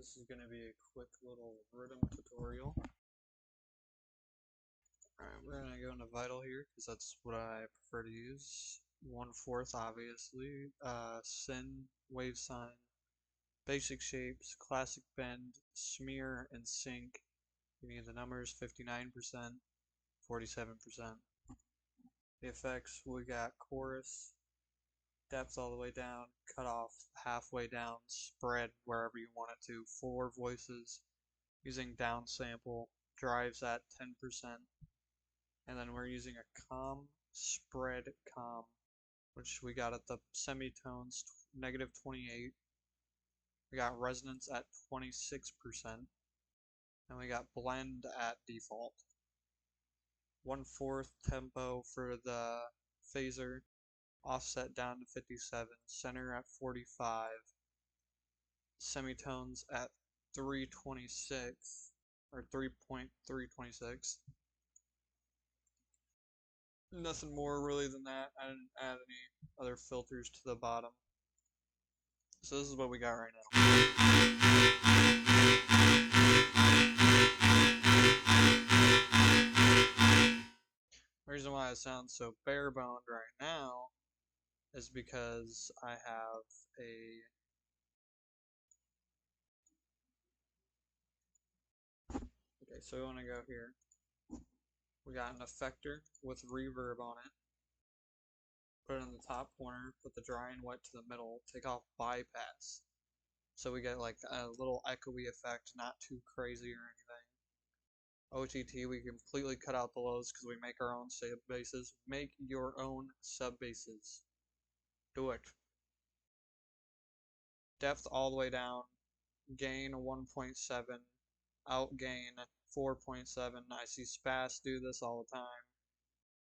This is going to be a quick little rhythm tutorial. Alright, we're going to go into Vital here because that's what I prefer to use. 1/4 obviously, SOOONNN, wave sign, basic shapes, classic bend, smear, and sync. You need the numbers 59%, 47%. The effects, we got chorus, depth all the way down, cut off halfway down, spread wherever you want it to, 4 voices, using down sample, drives at 10%, and then we're using a calm, spread calm, which we got at the semitones -28, we got resonance at 26%, and we got blend at default. 1/4 tempo for the phaser, offset down to 57, center at 45, semitones at 326 or 3.326. Nothing more really than that. I didn't add any other filters to the bottom. So this is what we got right now. The reason why it sounds so bare boned right now is because I have a so we want to go here. We got an effector with reverb on it. Put it in the top corner, put the dry and wet to the middle, take off bypass. So we get like a little echoey effect, not too crazy or anything. OTT, we completely cut out the lows because we make our own sub basses. Make your own sub basses. Do it. Depth all the way down. Gain 1.7. Outgain 4.7. I see Spass do this all the time,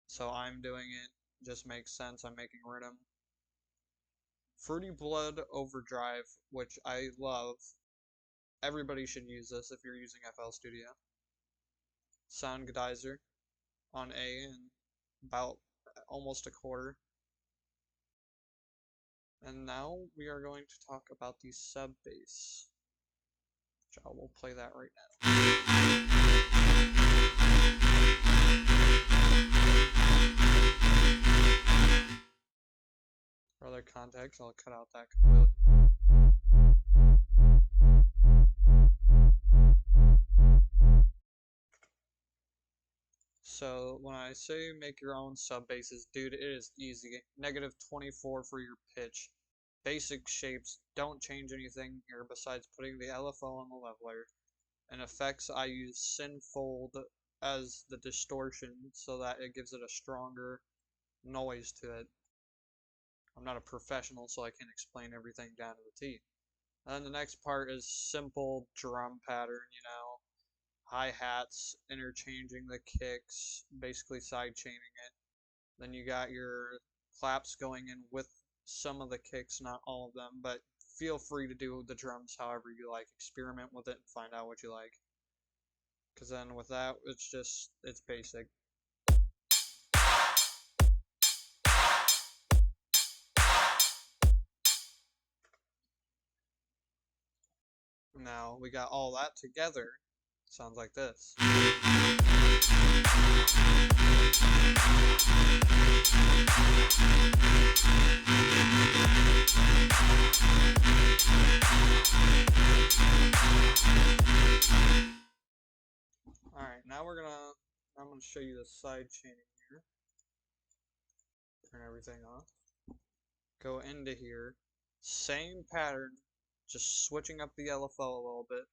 so I'm doing it. Just makes sense. I'm making rhythm. Fruity Blood Overdrive, which I love. Everybody should use this if you're using FL Studio. Sound Geyser on A and about almost 1/4. And now we are going to talk about the sub bass. I will play that right now. For other context, I'll cut out that completely. So when I say make your own sub basses, dude, it is easy. -24 for your pitch. Basic shapes, don't change anything here besides putting the LFO on the leveler. And effects, I use Synfold as the distortion so that it gives it a stronger noise to it. I'm not a professional, so I can't explain everything down to the T. And then the next part is simple drum pattern, you know, hi-hats, interchanging the kicks, basically side chaining it. Then you got your claps going in with some of the kicks, not all of them, but feel free to do the drums however you like. Experiment with it and find out what you like. Because then with that, it's basic. Now we got all that together. Sounds like this. Alright, now I'm gonna show you the side chaining here. Turn everything off. Go into here. Same pattern, just switching up the LFO a little bit.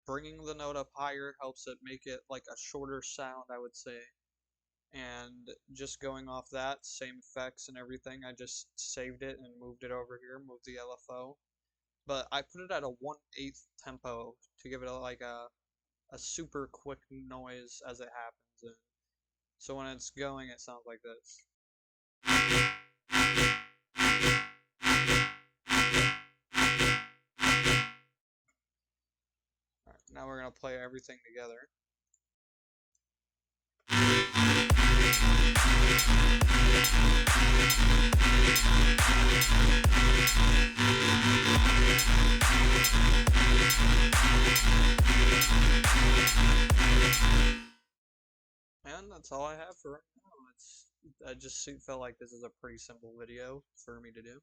Bringing the note up higher helps it make it like a shorter sound, I would say. And just going off that, same effects and everything, I just saved it and moved it over here, moved the LFO. But I put it at a 1/8 tempo to give it like a super quick noise as it happens. And so when it's going, it sounds like this. Alright, now we're going to play everything together. then that's all I have for right now. I just felt like this is a pretty simple video for me to do.